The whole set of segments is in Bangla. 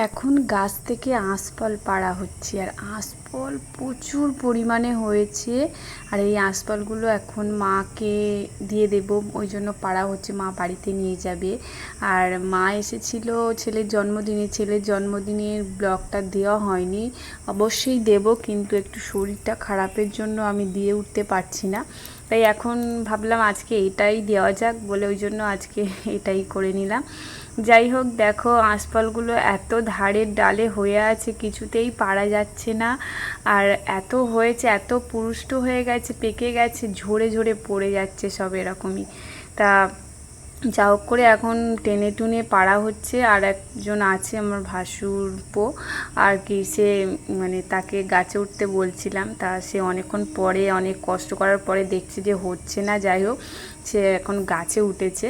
এখন গাছ থেকে আঁশফল পাড়া হচ্ছে আর আঁশফল প্রচুর পরিমাণে হয়েছে। আর এই আঁশফলগুলো এখন মাকে দিয়ে দেব, ওই জন্য পাড়া হচ্ছে, মা বাড়িতে নিয়ে যাবে। আর মা এসেছিল ছেলের জন্মদিনের ব্লগটা দেওয়া হয়নি, অবশ্যই দেব, কিন্তু একটু শরীরটা খারাপের জন্য আমি দিয়ে উঠতে পারছি না। তাই এখন ভাবলাম আজকে এটাই দেওয়া যাক বলে, ওই জন্য আজকে এটাই করে নিলাম। যাই হোক, দেখো আঁশফলগুলো এত ধারের ডালে হয়ে আছে, কিছুতেই পারা যাচ্ছে না। আর এত হয়েছে, এত পুষ্ট হয়ে গেছে, পেকে গেছে, ঝরে ঝরে পড়ে যাচ্ছে সব এরকমই। তা যা হোক করে এখন টেনে টুনে পাড়া হচ্ছে। আর একজন আছে আমার ভাসুরপো আর কি, সে মানে তাকে গাছে উঠতে বলছিলাম, তা সে অনেকক্ষণ পরে, অনেক কষ্ট করার পরে দেখছি যে হচ্ছে না। যাই হোক, সে এখন গাছে উঠেছে।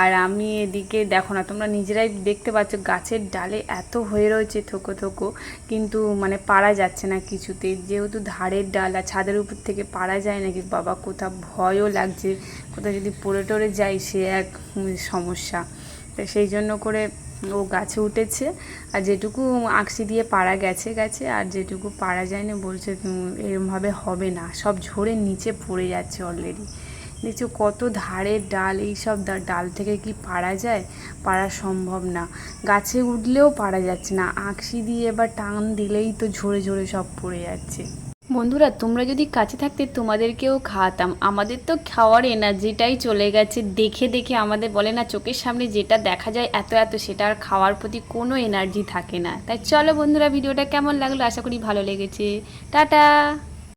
আর আমি এদিকে দেখো না, তোমরা নিজেরাই দেখতে পাচ্ছ গাছের ডালে এত হয়ে রয়েছে থোকো থোকো, কিন্তু মানে পারা যাচ্ছে না কিছুতেই, যেহেতু ধারের ডাল আর ছাদের উপর থেকে পারা যায় নাকি বাবা, কোথাও ভয়ও লাগছে, কোথাও যদি পড়ে টরে যায় সে এক সমস্যা। তো সেই জন্য করে ও গাছে উঠেছে। আর যেটুকু আঁকশি দিয়ে পাড়া গেছে, আর যেটুকু পাড়া যায়নি বলছে এরমভাবে হবে না, সব ঝরে নিচে পড়ে যাচ্ছে অলরেডি। নিচে কত ধারের ডাল, এই সব ডাল থেকে কি পারা যায়? পারা সম্ভব না। গাছে উঠলেও পারা যাচ্ছে না, আঁকশি দিয়ে এবার টান দিলেই তো ঝরে ঝরে সব পড়ে যাচ্ছে। বন্ধুরা, তোমরা যদি কাছে থাকতে তোমাদেরকেও খাওয়াতাম, আমাদের তো খাওয়ার এনার্জিটাই চলে গেছে। দেখে দেখে আমাদের বলে না, চোখের সামনে যেটা দেখা যায় এত এত, সেটা আর খাওয়ার প্রতি কোনো এনার্জি থাকে না। তাই চলো বন্ধুরা, ভিডিওটা কেমন লাগলো, আশা করি ভালো লেগেছে। টাটা।